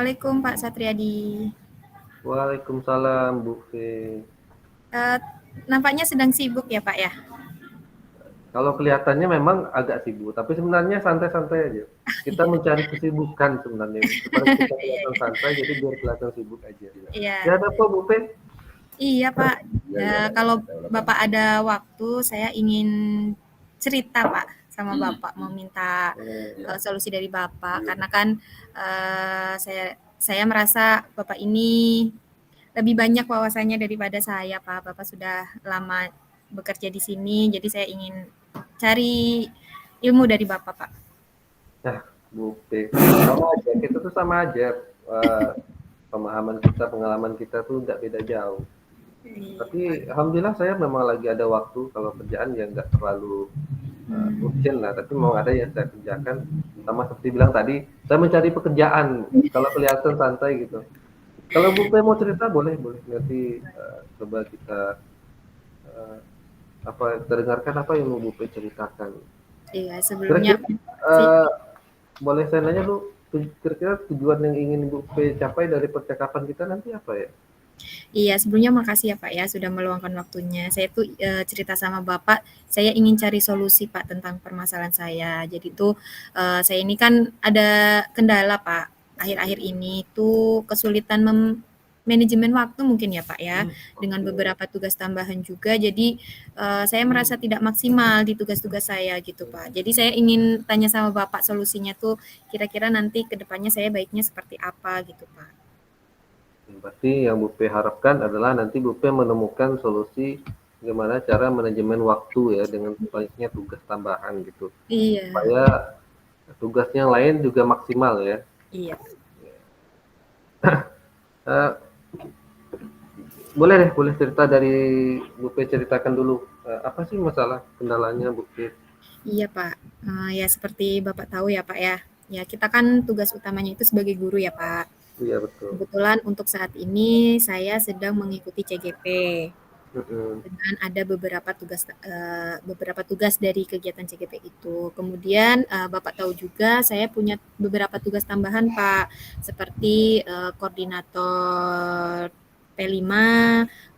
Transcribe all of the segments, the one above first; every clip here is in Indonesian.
Assalamualaikum Pak Satriadi. Waalaikumsalam Bu Fe. Eh, Nampaknya sedang sibuk ya Pak ya? Kalau kelihatannya memang agak sibuk, tapi sebenarnya santai-santai aja. Kita mencari kesibukan sebenarnya supaya kita Iya, kelihatan iya. santai, jadi biar kelihatan sibuk aja. Ya Iya, ada apa Bu Fe? iya Pak. Kalau Bapak ada waktu, saya ingin cerita Pak sama Bapak, mau minta Oh, solusi dari Bapak. Karena kan saya merasa Bapak ini lebih banyak wawasannya daripada saya Pak. Bapak sudah lama bekerja di sini, jadi saya ingin cari ilmu dari Bapak Pak. nah Bu Fe, sama aja. Kita tuh sama aja. Eh, Pemahaman kita, pengalaman kita tuh nggak beda jauh. Iya Pak. Tapi alhamdulillah saya memang lagi ada waktu. Kalau kerjaan ya nggak terlalu urgent lah, tapi mau ada yang saya kerjakan. Sama seperti bilang tadi, saya mencari pekerjaan. Kalau kelihatan santai gitu. Kalau Bu Pe mau cerita boleh, boleh. Nanti coba kita eh, terdengarkan apa yang mau Bu Pe ceritakan. Iya, sebelumnya Kira-kira sih eh, boleh saya nanya lu, kira-kira tujuan yang ingin Bu Pe capai dari percakapan kita nanti apa ya? iya, sebelumnya makasih ya Pak ya sudah meluangkan waktunya. Saya tuh cerita sama Bapak, saya ingin cari solusi Pak tentang permasalahan saya. Jadi tuh saya ini kan ada kendala Pak. Akhir-akhir ini tuh kesulitan manajemen waktu mungkin ya Pak ya, dengan Oke. beberapa tugas tambahan juga. Jadi saya merasa tidak maksimal di tugas-tugas saya gitu Pak. Jadi saya ingin tanya sama Bapak solusinya tuh kira-kira nanti ke depannya saya baiknya seperti apa gitu Pak. Berarti yang Bu Pe harapkan adalah nanti Bu Pe menemukan solusi bagaimana cara manajemen waktu ya dengan banyaknya tugas tambahan gitu. Iya, Supaya tugasnya yang lain juga maksimal ya. iya. Eh, Boleh deh, boleh cerita dari Bu Pe ceritakan dulu. Apa sih masalah kendalanya Bu Pe? Iya, Pak. Ya seperti Bapak tahu ya, Pak, ya. Ya, kita kan tugas utamanya itu sebagai guru ya, Pak. Iya betul. Kebetulan untuk saat ini saya sedang mengikuti CGP Mm-mm. dengan ada beberapa tugas dari kegiatan CGP itu. Kemudian Bapak tahu juga saya punya beberapa tugas tambahan, Pak, seperti koordinator P5,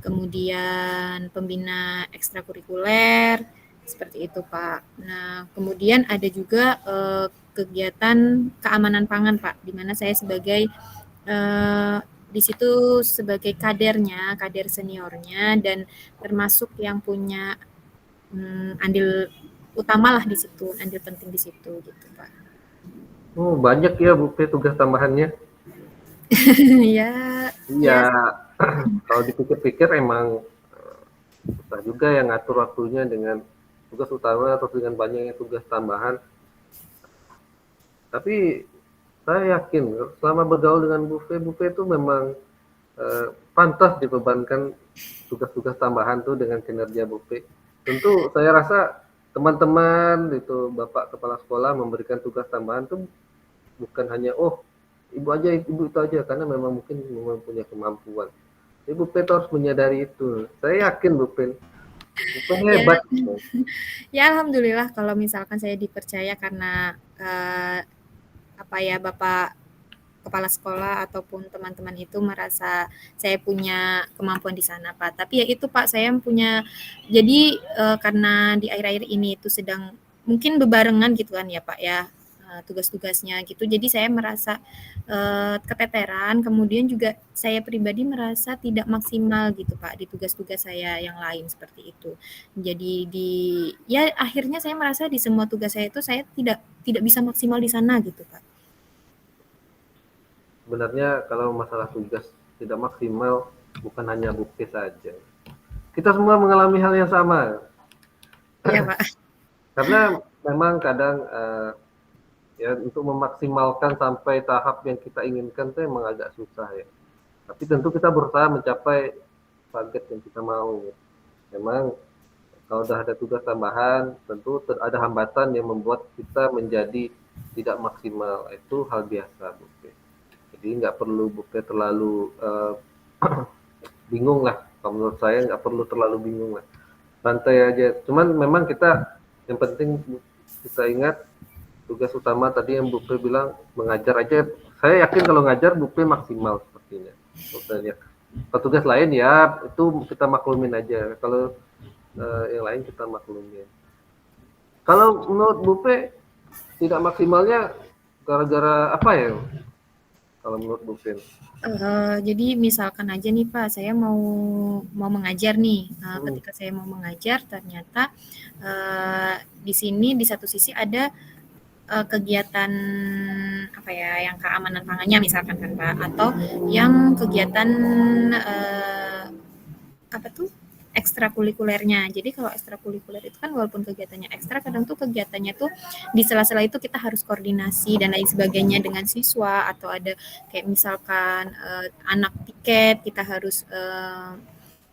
kemudian pembina ekstrakurikuler, seperti itu, Pak. Nah, kemudian ada juga kegiatan keamanan pangan, Pak, di mana saya sebagai di situ sebagai kadernya, kader seniornya dan termasuk yang punya andil utamalah di situ, andil penting di situ gitu, Pak. Oh, banyak ya Bu Pe tugas tambahannya. Ya, Iya, ya, kalau dipikir-pikir emang susah juga yang ngatur waktunya dengan tugas utama atau dengan banyaknya tugas tambahan. Tapi saya yakin selama bergaul dengan Bu Fe itu memang pantas dibebankan tugas-tugas tambahan tuh dengan kinerja Bu Fe. Tentu saya rasa teman-teman itu Bapak Kepala Sekolah memberikan tugas tambahan tuh bukan hanya oh ibu aja ibu itu aja karena memang mungkin memang punya kemampuan. Ibu Pe harus menyadari itu. Saya yakin Bu Pe ya, hebat. Gitu. ya alhamdulillah kalau misalkan saya dipercaya karena apa ya Bapak kepala sekolah ataupun teman-teman itu merasa saya punya kemampuan di sana, Pak. Tapi ya itu Pak, saya punya jadi karena di akhir-akhir ini itu sedang mungkin bebarengan gitu kan ya Pak ya tugas-tugasnya gitu. Jadi saya merasa keteteran, kemudian juga saya pribadi merasa tidak maksimal gitu Pak di tugas-tugas saya yang lain seperti itu. Jadi ya akhirnya saya merasa di semua tugas saya itu saya tidak tidak bisa maksimal di sana gitu Pak. Sebenarnya kalau masalah tugas tidak maksimal bukan hanya Bu Pe saja. Kita semua mengalami hal yang sama. Iya Pak. Karena memang kadang ya untuk memaksimalkan sampai tahap yang kita inginkan itu emang agak susah ya. Tapi tentu kita berusaha mencapai target yang kita mau. Memang kalau sudah ada tugas tambahan, tentu ada hambatan yang membuat kita menjadi tidak maksimal. Itu hal biasa, Bu. Jadi nggak perlu Bu terlalu bingung lah. Kalau menurut saya nggak perlu terlalu bingung lah. Santai aja. Cuman memang kita yang penting kita ingat tugas utama tadi yang Bu Pri bilang mengajar aja saya yakin kalau ngajar Bu P maksimal sepertinya. Saya lihat. Petugas lain ya itu kita maklumin aja. Kalau yang lain kita maklumin. Kalau menurut Bu P tidak maksimalnya gara-gara apa ya? Kalau menurut Bu P? Jadi misalkan aja nih Pak, saya mau mengajar nih. Ketika saya mau mengajar, ternyata di sini di satu sisi ada kegiatan apa ya, yang keamanan pangannya misalkan kan Pak, atau yang kegiatan apa tuh ekstrakurikulernya. Jadi kalau ekstrakurikuler itu kan walaupun kegiatannya ekstra, kadang tuh kegiatannya tuh di sela-sela itu kita harus koordinasi dan lain sebagainya dengan siswa, atau ada kayak misalkan anak piket kita harus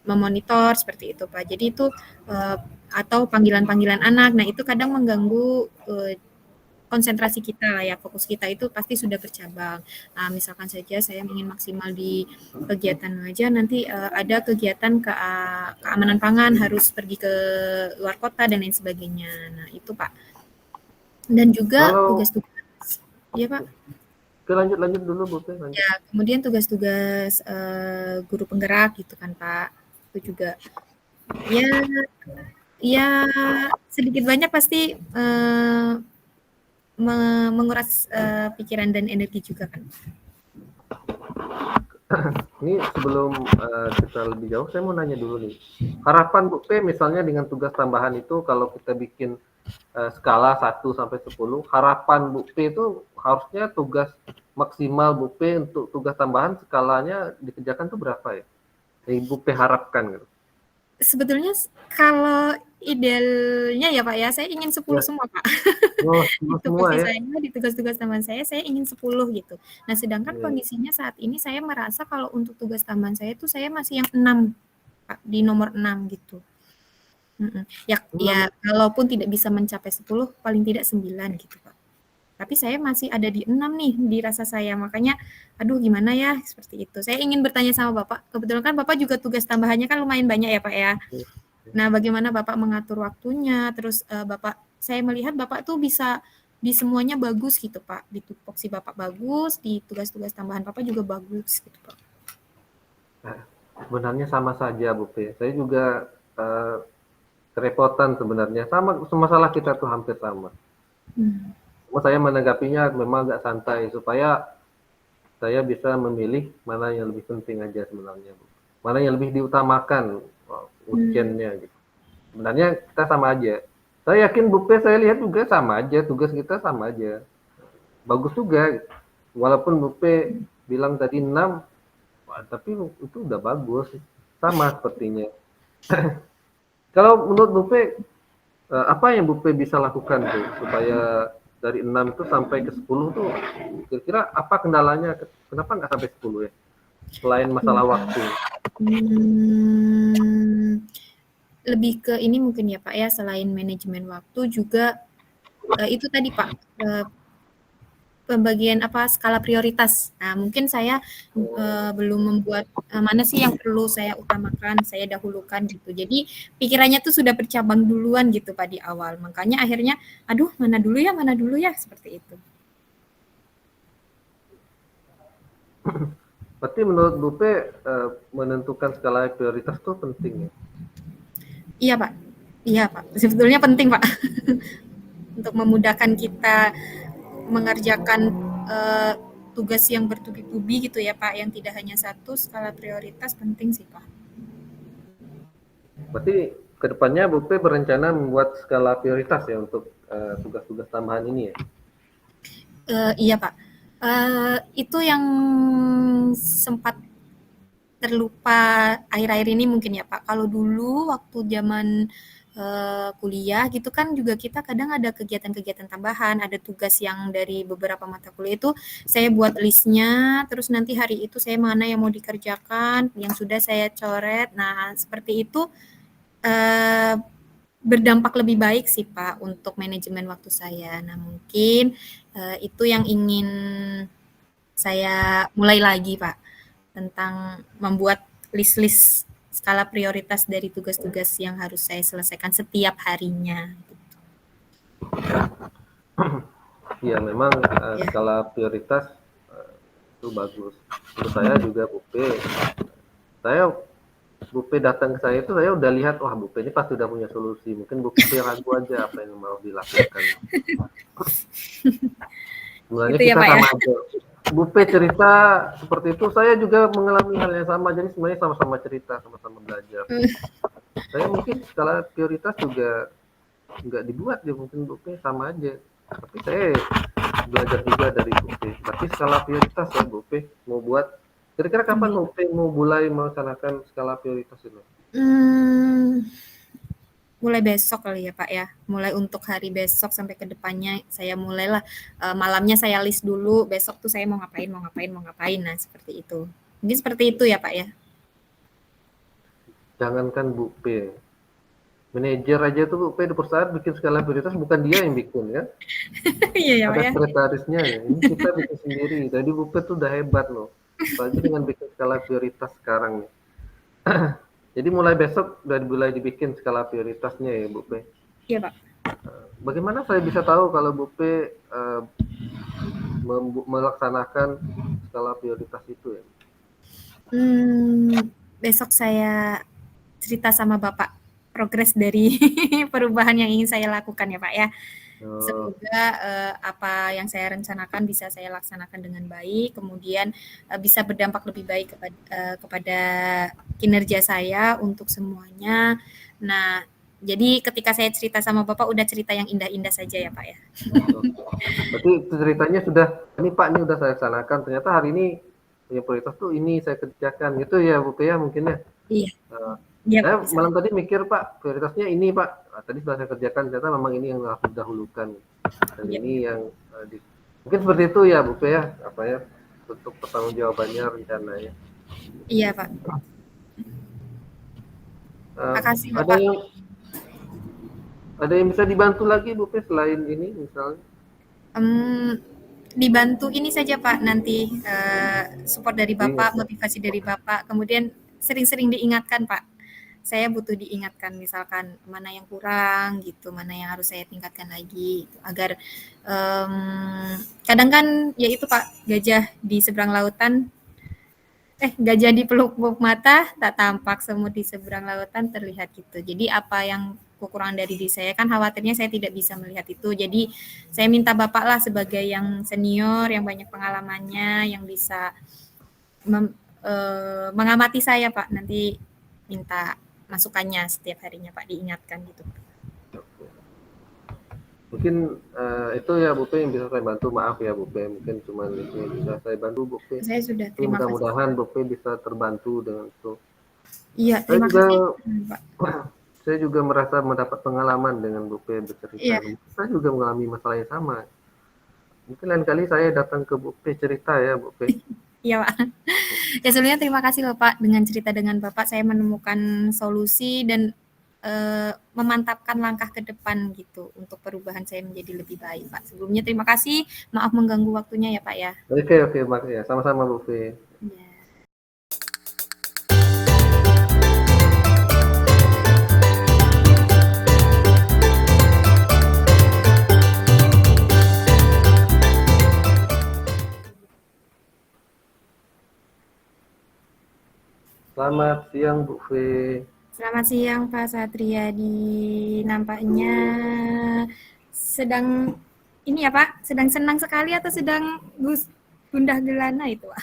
memonitor seperti itu Pak. Jadi itu atau panggilan-panggilan anak. Nah, itu kadang mengganggu konsentrasi kita lah ya, fokus kita itu pasti sudah bercabang. Misalkan saja saya ingin maksimal di kegiatan aja, nanti ada kegiatan keamanan pangan harus pergi ke luar kota dan lain sebagainya. Nah itu Pak. Dan juga Kalau tugas-tugas, ya Pak. lanjut dulu Bu P. Lanjut. Ya, kemudian tugas-tugas guru penggerak gitu kan Pak. Itu juga ya ya sedikit banyak pasti menguras pikiran dan energi juga kan. Ini sebelum kita lebih jauh, saya mau nanya dulu nih. Harapan Bu P misalnya dengan tugas tambahan itu kalau kita bikin skala 1 sampai 10, harapan Bu P itu harusnya tugas maksimal Bu P untuk tugas tambahan skalanya dikerjakan tuh berapa ya? Yang Bu P harapkan gitu. Sebetulnya kalau idealnya ya Pak ya, saya ingin 10 Ya. semua Pak. Oh, Di semua tupoksi ya. saya, di tugas-tugas tambahan saya ingin 10 gitu. Nah, sedangkan Ya. kondisinya saat ini saya merasa kalau untuk tugas tambahan saya itu saya masih yang 6 Pak, di nomor 6 gitu. Ya kalaupun tidak bisa mencapai 10, paling tidak 9 gitu Pak. Tapi saya masih ada di 6 nih di rasa saya, makanya aduh gimana ya seperti itu. Saya ingin bertanya sama Bapak, kebetulan kan Bapak juga tugas tambahannya kan lumayan banyak ya Pak ya. Nah, bagaimana Bapak mengatur waktunya, terus Bapak, saya melihat Bapak tuh bisa di semuanya bagus gitu Pak, di tupoksi Bapak bagus, di tugas-tugas tambahan Bapak juga bagus gitu Pak. Nah, sebenarnya sama saja Bu P. Saya juga kerepotan sebenarnya. Sama masalah kita tuh hampir sama. Cuma saya menanggapinya memang agak santai supaya saya bisa memilih mana yang lebih penting aja sebenarnya, Bu. Mana yang lebih diutamakan urgennya gitu. Sebenarnya kita sama aja. Saya yakin Bu P saya lihat juga sama aja, tugas kita sama aja. Bagus juga. Walaupun Bu P bilang tadi 6, tapi itu udah bagus. Sama sepertinya. Kalau menurut Bu P, apa yang Bu P bisa lakukan tuh supaya dari 6 itu sampai ke 10 tuh kira-kira apa kendalanya? Kenapa nggak sampai 10 ya? Selain masalah waktu. Lebih ke ini mungkin ya Pak ya, selain manajemen waktu juga itu tadi Pak, pembagian apa skala prioritas. Nah, mungkin saya belum membuat mana sih yang perlu saya utamakan, saya dahulukan gitu. Jadi pikirannya tuh sudah bercabang duluan gitu Pak di awal. Makanya akhirnya, aduh mana dulu ya seperti itu. Berarti menurut Bu P menentukan skala prioritas tuh penting ya? Iya Pak, iya Pak. Sebetulnya penting Pak untuk memudahkan kita mengerjakan tugas yang bertubi-tubi gitu ya Pak, yang tidak hanya satu, skala prioritas penting sih Pak. Berarti kedepannya Bu P berencana membuat skala prioritas ya untuk tugas-tugas tambahan ini ya? Iya Pak, itu yang sempat terlupa akhir-akhir ini mungkin ya Pak. Kalau dulu waktu zaman kuliah gitu kan juga kita kadang ada kegiatan-kegiatan tambahan, ada tugas yang dari beberapa mata kuliah itu saya buat listnya, terus nanti hari itu saya mana yang mau dikerjakan, yang sudah saya coret. Nah, seperti itu berdampak lebih baik sih Pak untuk manajemen waktu saya. Nah, mungkin itu yang ingin saya mulai lagi Pak, tentang membuat list-list skala prioritas dari tugas-tugas yang harus saya selesaikan setiap harinya. Iya, memang skala prioritas itu bagus. Menurut saya juga Bu P, saya Bu P datang ke saya itu saya udah lihat, wah Bu P ini pasti udah punya solusi. Mungkin Bu P ragu aja apa yang mau dilakukan. Sebenarnya Gitu ya kita Pak ya? sama aja. Bu P cerita seperti itu, saya juga mengalami hal yang sama. Jadi sebenarnya sama-sama cerita, sama-sama belajar. Saya mungkin skala prioritas juga nggak dibuat ya, mungkin Bu P sama aja. Tapi saya belajar juga dari Bu P. Berarti skala prioritas ya Bu P mau buat. Kira-kira kapan Bu P mau mulai melaksanakan skala prioritas ini? Hmm, mulai besok kali ya Pak ya. Mulai untuk hari besok sampai ke depannya saya mulailah malamnya saya list dulu besok tuh saya mau ngapain, mau ngapain, mau ngapain. Nah, seperti itu. Mungkin seperti itu ya Pak ya. Jangankan Bu P, manajer aja tuh Bu P di perusahaan bikin skala prioritas bukan dia yang bikin ya. Iya ya Pak Ada ya. sekretarisnya ya. Ini kita bikin sendiri. Jadi Bu P tuh udah hebat loh. Apalagi dengan bikin skala prioritas sekarang nih. Jadi mulai besok udah mulai dibikin skala prioritasnya ya Bu P. Iya Pak. Bagaimana saya bisa tahu kalau Bu P melaksanakan skala prioritas itu ya? Besok saya cerita sama Bapak progres dari perubahan yang ingin saya lakukan ya Pak ya. Semoga apa yang saya rencanakan bisa saya laksanakan dengan baik, kemudian bisa berdampak lebih baik kepada kinerja saya untuk semuanya. Nah, jadi ketika saya cerita sama Bapak udah cerita yang indah-indah saja ya Pak ya. Berarti ceritanya sudah, ini Pak ini udah saya laksanakan, ternyata hari ini punya prioritas tuh ini saya kerjakan gitu ya Bu P ya mungkin ya. Iya, Uh, iya Pak saya bisa. malam tadi mikir Pak prioritasnya ini Pak. Tadi sudah saya kerjakan, ternyata memang ini yang harus didahulukan dan Iya, ini yang mungkin seperti itu ya Bu P ya, apa ya, untuk pertanggungjawabannya rencananya. iya Pak. Makasih Ada Bapak. yang bisa dibantu lagi Bu P selain ini misalnya? Dibantu ini saja Pak nanti support dari Iya. Bapak, motivasi dari Bapak, kemudian sering-sering diingatkan Pak. Saya butuh diingatkan misalkan mana yang kurang gitu, mana yang harus saya tingkatkan lagi gitu, agar kadang kan ya itu Pak gajah di seberang lautan gajah di pelupuk mata tak tampak, semut di seberang lautan terlihat gitu. Jadi apa yang kekurangan dari diri saya kan khawatirnya saya tidak bisa melihat itu. Jadi saya minta Bapak lah sebagai yang senior, yang banyak pengalamannya, yang bisa mengamati saya Pak. Nanti minta masukannya setiap harinya Pak, diingatkan gitu. Mungkin itu ya Bu P yang bisa saya bantu. Maaf ya Bu P, mungkin cuma itu yang bisa saya bantu Bu P. Saya sudah, Tapi terima kasih. mudah-mudahan Bu P bisa terbantu dengan itu. Iya, Saya terima juga kasih Pak. saya juga merasa mendapat pengalaman dengan Bu P bercerita. Iya. Saya juga mengalami masalah yang sama. Mungkin lain kali saya datang ke Bu P cerita ya Bu P. Iya Pak. Ya sebelumnya terima kasih loh Pak, dengan cerita dengan Bapak saya menemukan solusi dan memantapkan langkah ke depan gitu untuk perubahan saya menjadi lebih baik Pak. Sebelumnya terima kasih, maaf mengganggu waktunya ya Pak ya. Oke, makasih ya. Sama-sama Bu P. Ya. Selamat siang Bu P. Selamat siang Pak Satriadi. Nampaknya sedang ini ya Pak, sedang senang sekali atau sedang gundah gelana itu Pak?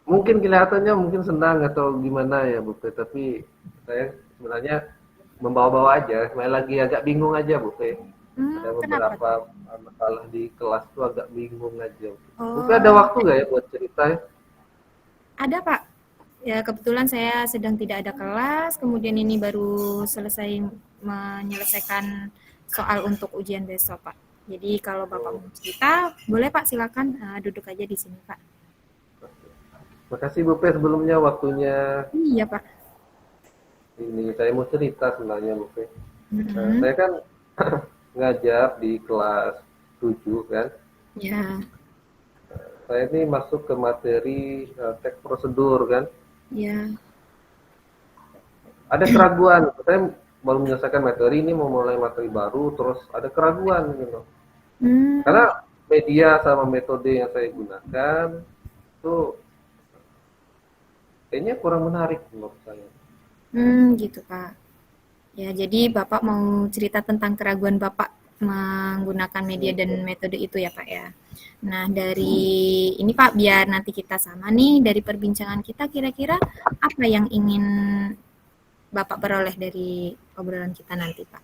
Mungkin kelihatannya mungkin senang atau gimana ya Bu P, tapi saya sebenarnya membawa-bawa aja, saya lagi agak bingung aja Bu P. Ada Kenapa tuh? beberapa masalah di kelas tuh agak bingung aja. Bu P ada Oh, waktu nggak ya buat cerita ya? ada Pak. Ya kebetulan saya sedang tidak ada kelas, kemudian ini baru selesai menyelesaikan soal untuk ujian besok Pak. Jadi kalau Bapak mau cerita, boleh Pak silakan duduk aja di sini Pak. Makasih Bu P sebelumnya waktunya. Iya Pak. Ini saya mau cerita sebenarnya Bu P. Mm-hmm. Saya kan ngajar di kelas 7 kan. Ya. Saya ini masuk ke materi teks prosedur kan. Ya. Ada keraguan, saya baru menyelesaikan materi ini mau mulai materi baru terus ada keraguan gitu. Karena media sama metode yang saya gunakan itu kayaknya kurang menarik menurut saya. Gitu, Pak. Ya, jadi Bapak mau cerita tentang keraguan Bapak menggunakan media dan metode itu ya, Pak ya. Nah, dari ini Pak, biar nanti kita sama nih dari perbincangan kita kira-kira apa yang ingin Bapak peroleh dari obrolan kita nanti, Pak?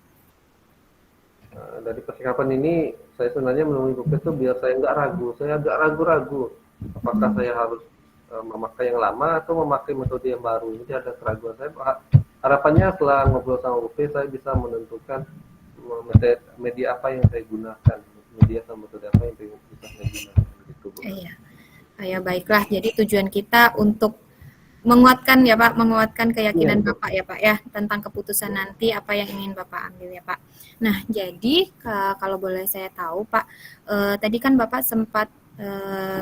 Dari persikapan ini saya sebenarnya menemui buku itu biar saya nggak ragu. Saya agak ragu-ragu apakah saya harus memakai yang lama atau memakai metode yang baru. Jadi ada keraguan saya. Harapannya setelah ngobrol sama Bupe saya bisa menentukan media apa yang saya gunakan, media sama metode apa yang bisa saya gunakan. Gitu, Bu. Iya. Ya, baiklah. Jadi tujuan kita untuk menguatkan ya Pak, menguatkan keyakinan Bapak ya Pak ya tentang keputusan nanti apa yang ingin Bapak ambil ya Pak. Nah, jadi kalau boleh saya tahu Pak, tadi kan Bapak sempat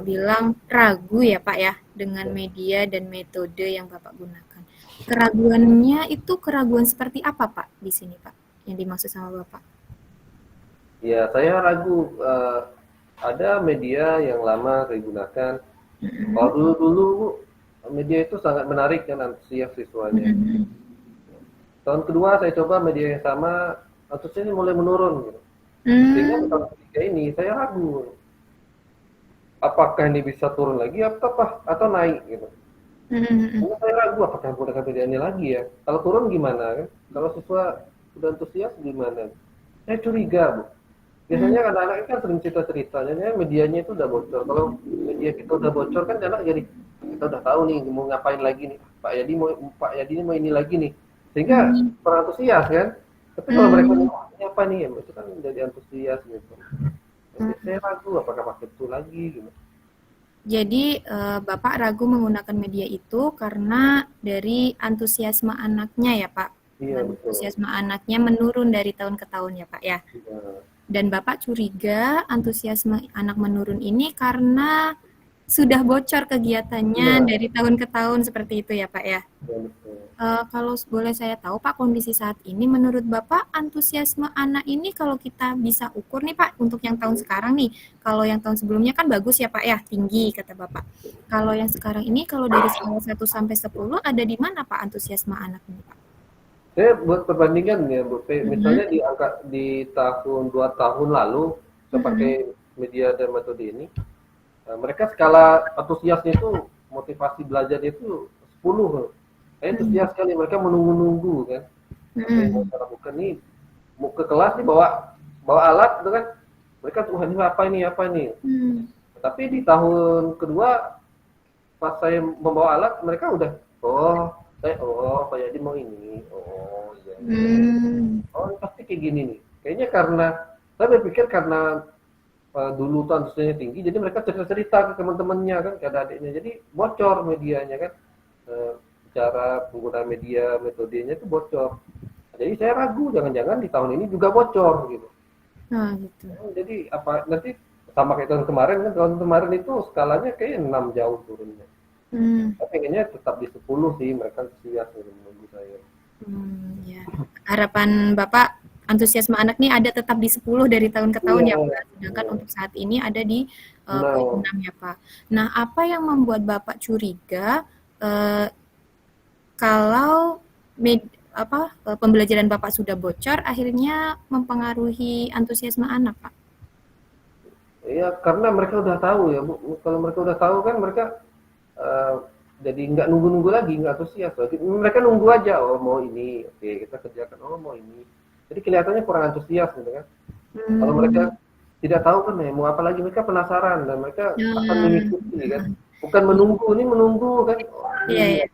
bilang ragu ya Pak ya dengan media dan metode yang Bapak gunakan. Keraguannya itu keraguan seperti apa Pak di sini Pak yang dimaksud sama Bapak? Ya, saya ragu. Ada media yang lama saya gunakan. Kalau dulu media itu sangat menarik kan, antusias siswanya. Tahun kedua saya coba media yang sama, antusiasnya mulai menurun gitu. Sehingga tahun ketiga ini saya ragu. Apakah ini bisa turun lagi atau naik gitu. Karena saya ragu apakah menggunakan media ini lagi ya. Kalau turun gimana kan? Kalau siswa sudah antusias gimana? Saya curiga, Bu. Biasanya anak-anak kan sering cerita-cerita, medianya itu udah bocor. Kalau media kita udah bocor kan anak jadi kita udah tahu nih mau ngapain lagi nih. Pak Yadi ini mau ini lagi nih. Sehingga kurang antusias kan. Tapi kalau mereka ini apa nih? Itu kan jadi antusias gitu. Jadi saya ragu apakah pakai itu lagi gitu. Jadi Bapak ragu menggunakan media itu karena dari antusiasme anaknya ya Pak. Iya, betul. Antusiasme anaknya menurun dari tahun ke tahun ya Pak ya. Iya. Dan Bapak curiga antusiasme anak menurun ini karena sudah bocor kegiatannya dari tahun ke tahun seperti itu ya Pak ya. Iya, betul. Kalau boleh saya tahu Pak, kondisi saat ini menurut Bapak antusiasme anak ini kalau kita bisa ukur nih Pak untuk yang tahun sekarang nih, kalau yang tahun sebelumnya kan bagus ya Pak ya, tinggi kata Bapak. Kalau yang sekarang ini kalau dari skala 1 sampai 10 ada di mana Pak antusiasme anak ini Pak? Saya buat perbandingan ya, Bu. Misalnya di tahun 2 tahun lalu saya pakai media dan metode ini, mereka skala antusiasnya itu motivasi belajar itu 10. Saya antusias sekali, mereka menunggu-nunggu kan. Saya cara bukan nih mau ke kelas nih bawa alat itu kan. Mereka tuh ini apa ini. Tapi di tahun kedua pas saya membawa alat mereka udah Pak Yadi mau ini. Oh iya. Oh pasti kayak gini nih. Kayaknya karena saya berpikir karena dulu tuh antusiasnya tinggi, jadi mereka cerita-cerita ke teman-temannya kan, ke adik-adiknya. Jadi bocor medianya kan. Cara penggunaan media metodenya itu bocor. Jadi saya ragu jangan-jangan di tahun ini juga bocor gitu. Nah, gitu. Jadi apa nanti sama kayak tahun kemarin kan, tahun kemarin itu skalanya kayak 6 jauh turunnya. Tapi pengennya tetap di 10 sih, mereka antusias menunggu saya. Ya. Harapan Bapak antusiasme anak nih ada tetap di 10 dari tahun ke tahun ya Pak. Sedangkan untuk saat ini ada di poin 6 ya Pak. Nah, apa yang membuat Bapak curiga kalau pembelajaran Bapak sudah bocor akhirnya mempengaruhi antusiasme anak Pak? Ya karena mereka udah tahu ya Bu. Kalau mereka udah tahu kan mereka jadi nggak nunggu-nunggu lagi, nggak antusias lagi. Mereka nunggu aja, oh mau ini, oke kita kerjakan, oh mau ini. Jadi kelihatannya kurang antusias gitu kan. Kalau mereka tidak tahu kan mau apa lagi, mereka penasaran dan mereka akan mengikuti kan. Bukan menunggu kan. Iya.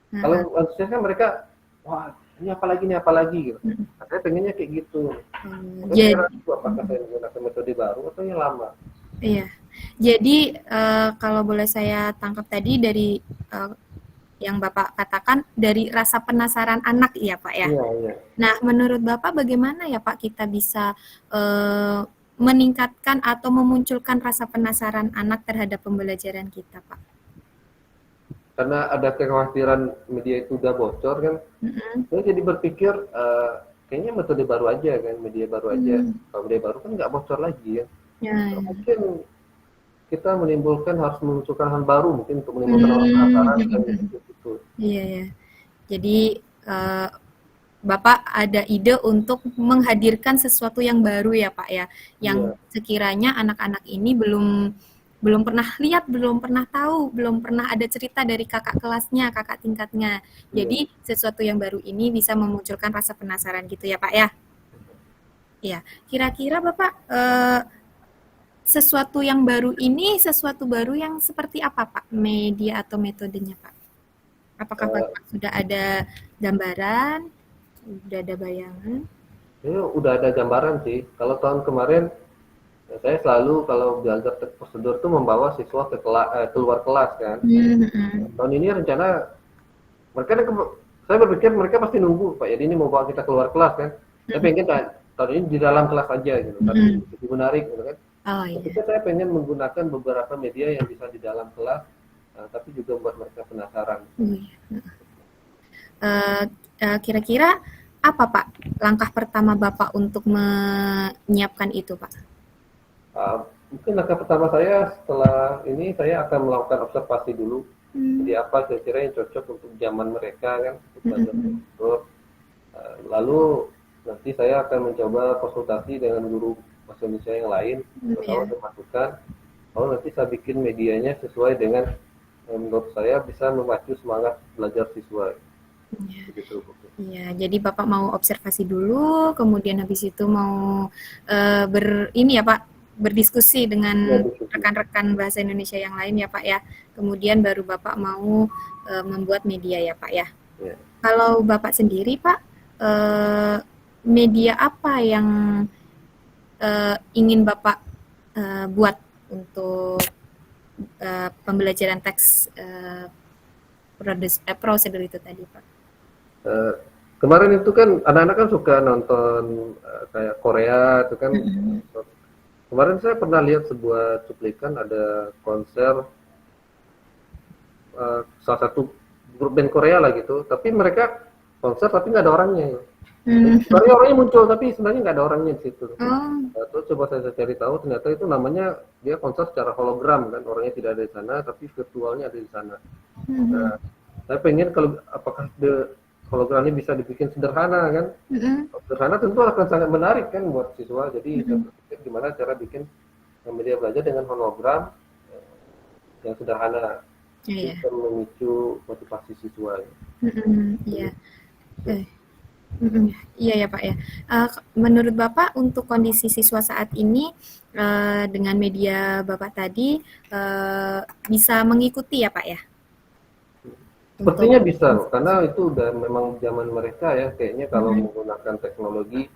Kalau antusias kan mereka, wah ini apa lagi gitu. Saya pengennya kayak gitu. Jadi apakah saya menggunakan metode baru atau yang lama? Iya. Jadi kalau boleh saya tangkap tadi dari yang Bapak katakan dari rasa penasaran anak ya Pak ya. Iya. Nah menurut Bapak bagaimana ya Pak kita bisa meningkatkan atau memunculkan rasa penasaran anak terhadap pembelajaran kita Pak? Karena ada kekhawatiran media itu udah bocor kan, saya jadi berpikir kayaknya metode baru aja kan, media baru aja. Kalau media baru kan nggak bocor lagi ya. Ya. Mungkin kita harus memunculkan hal baru mungkin untuk menimbulkan orang Hmm, penasaran dan gitu. iya ya. Jadi Bapak ada ide untuk menghadirkan sesuatu yang baru ya Pak ya, yang Iya, sekiranya anak-anak ini belum belum pernah lihat, belum pernah tahu, belum pernah ada cerita dari kakak kelasnya, kakak tingkatnya. iya. Jadi sesuatu yang baru ini bisa memunculkan rasa penasaran gitu ya Pak ya. Iya. Kira-kira Bapak sesuatu yang baru ini sesuatu baru yang seperti apa Pak? Media atau metodenya Pak? Apakah Eh, Bapak sudah ada gambaran, sudah ada bayangan? ini udah ada gambaran sih. Kalau tahun kemarin saya selalu kalau belajar prosedur tuh membawa siswa keluar kelas kan. Mhm. Tahun ini rencana mereka saya berpikir mereka pasti nunggu Pak Yadi ini mau bawa kita keluar kelas kan. Saya Mhm. pengen tahun ini di dalam kelas aja gitu. Satu Mhm. lebih menarik gitu kan. Oh Ketika iya. saya pengen menggunakan beberapa media yang bisa di dalam kelas, tapi juga membuat mereka penasaran. Oh iya. Eee Kira-kira apa Pak langkah pertama Bapak untuk menyiapkan itu Pak? Mungkin langkah pertama saya setelah ini saya akan melakukan observasi dulu. Jadi Mmm. apa kira-kira yang cocok untuk zaman mereka kan, untuk Mhm belajar mhm. tersebut. Lalu nanti saya akan mencoba konsultasi dengan guru bahasa Indonesia yang lain, Mmm, tahu iya. ada masukan. Lalu nanti saya bikin medianya sesuai dengan menurut saya bisa memacu semangat belajar siswa. Iya. Begitu. Iya, jadi Bapak mau observasi dulu, kemudian habis itu mau, ini ya Pak, berdiskusi Ya, dengan diskusi. rekan-rekan bahasa Indonesia yang lain ya Pak ya. Kemudian baru Bapak mau, membuat media ya Pak ya. Ya. Kalau Bapak sendiri Pak, media apa yang, ingin Bapak, buat untuk, pembelajaran teks, prosedur itu tadi Pak? Eh, Kemarin itu kan anak-anak kan suka nonton kayak Korea itu kan. Mhm. Kemarin saya pernah lihat sebuah cuplikan ada konser salah satu grup band Korea lah gitu, tapi mereka konser tapi nggak ada orangnya. Jadi Mmm. sebenarnya orangnya muncul tapi sebenarnya nggak ada orangnya di situ. Oh. Terus coba saya cari tahu ternyata itu namanya dia konser secara hologram kan, orangnya tidak ada di sana tapi virtualnya ada di sana. Mhm. Nah, saya pengen kalau apakah hologramnya bisa dibikin sederhana kan? Mhm. Sederhana tentu akan sangat menarik kan buat siswa. Jadi saya Mhm. berpikir gimana cara bikin media belajar dengan hologram yang sederhana. Itu Iya. bisa memicu motivasi siswa. Mhm. Iya. Gitu. Eh, mhm. Iya ya, Pak, ya. Menurut Bapak untuk kondisi siswa saat ini, dengan media Bapak tadi, bisa mengikuti ya, Pak, ya? Untuk Sepertinya bisa loh, karena itu udah memang zaman mereka ya, kayaknya kalau mhm. menggunakan teknologi,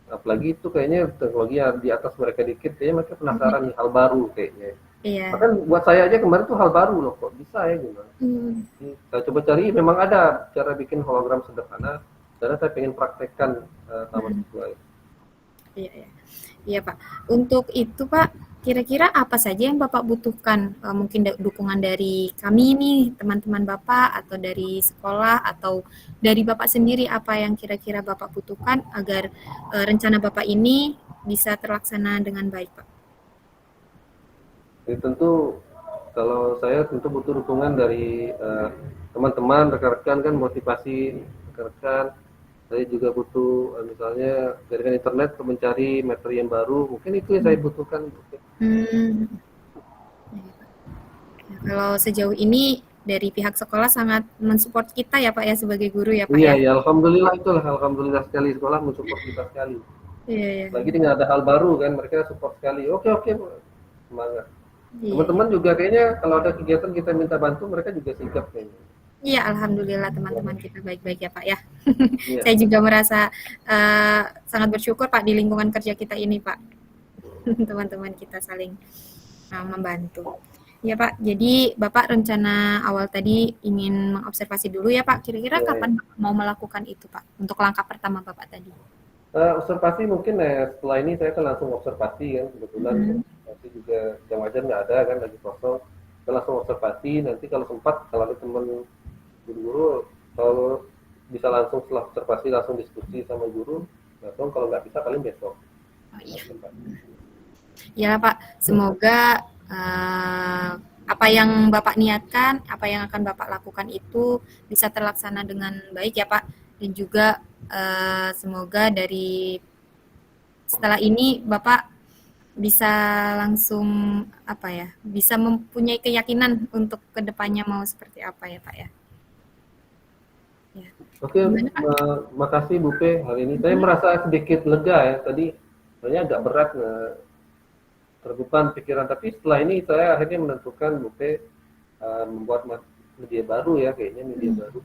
apalagi itu kayaknya teknologi yang di atas mereka dikit, kayaknya mereka Mhm. penasaran nih hal baru kayaknya. Iya. Bahkan buat saya aja kemarin tuh hal baru loh, kok bisa ya gimana. Mmm. Jadi, saya coba cari, memang ada cara bikin hologram sederhana, karena saya pengen praktekkan sama Mhm. siswa. Iya iya. Iya, Pak. Untuk itu, Pak, kira-kira apa saja yang Bapak butuhkan? Mungkin dukungan dari kami nih, teman-teman Bapak, atau dari sekolah, atau dari Bapak sendiri, apa yang kira-kira Bapak butuhkan agar rencana Bapak ini bisa terlaksana dengan baik, Pak? Jadi tentu kalau saya tentu butuh dukungan dari teman-teman, rekan-rekan kan motivasi rekan-rekan. Saya juga butuh misalnya jaringan internet untuk mencari materi yang baru. Mungkin itu yang saya Hmm. butuhkan. Hmm. Ya, Pak. Ya, kalau sejauh ini dari pihak sekolah sangat mensupport kita ya, Pak ya, sebagai guru ya, Pak Iya, ya. ya alhamdulillah itulah alhamdulillah sekali sekolah mensupport kita sekali. Iya, iya. Lagi dengan ada hal baru kan mereka support sekali. Oke oke semangat. Iya, iya. Teman-teman juga kayaknya kalau ada kegiatan kita minta bantu mereka juga sigap kayaknya. Iya, alhamdulillah teman-teman kita baik-baik ya, Pak ya. Iya. Saya juga merasa sangat bersyukur Pak di lingkungan kerja kita ini, Pak. Teman-teman kita saling membantu. Ya Pak, jadi Bapak rencana awal tadi ingin mengobservasi dulu ya Pak. Kira-kira Iya, iya. kapan Bapak mau melakukan itu Pak? Untuk langkah pertama Bapak tadi. Observasi mungkin setelah ini saya kan langsung observasi kan kebetulan Hmm. nanti juga jam ajar nggak ada kan lagi kosong. Kita langsung observasi nanti kalau sempat kalau ada teman guru-guru kalau bisa langsung setelah observasi langsung diskusi sama guru langsung kalau nggak bisa paling besok. Oh iya. Ya Pak, semoga apa yang Bapak niatkan, apa yang akan Bapak lakukan itu bisa terlaksana dengan baik ya Pak. Dan juga semoga dari setelah ini Bapak bisa langsung apa ya, bisa mempunyai keyakinan untuk kedepannya mau seperti apa ya Pak ya. Ya. Oke, Gimana Pak? makasih Bu Pe hari ini. Saya merasa sedikit lega ya. Tadi sebenarnya agak berat terbeban pikiran, tapi setelah ini saya akhirnya menentukan Bu Pe membuat media baru ya, kayaknya media baru.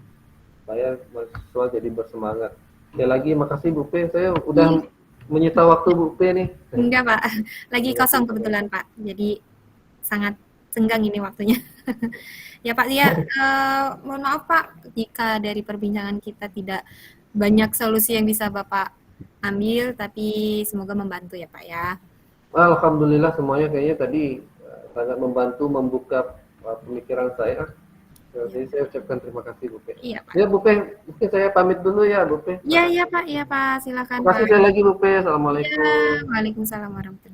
Saya mahasiswa jadi bersemangat. Sekali lagi makasih Bu Pe. Saya udah menyita waktu Bu Pe nih. Enggak Pak, lagi kosong kebetulan Pak. Jadi sangat senggang ini waktunya. Ya Pak, ya mohon maaf Pak jika dari perbincangan kita tidak banyak solusi yang bisa Bapak ambil, tapi semoga membantu ya Pak ya. Alhamdulillah semuanya kayaknya tadi sangat membantu membuka pemikiran saya. Jadi saya ucapkan terima kasih Bu Pe. Iya Pak. Ya Bu Pe, mungkin saya pamit dulu ya Bu Pe. Iya Pak, iya Pak, silakan Terima kasih Pak. sekali lagi Bu Pe. Iya, Assalamualaikum. Waalaikumsalam warahmatullahi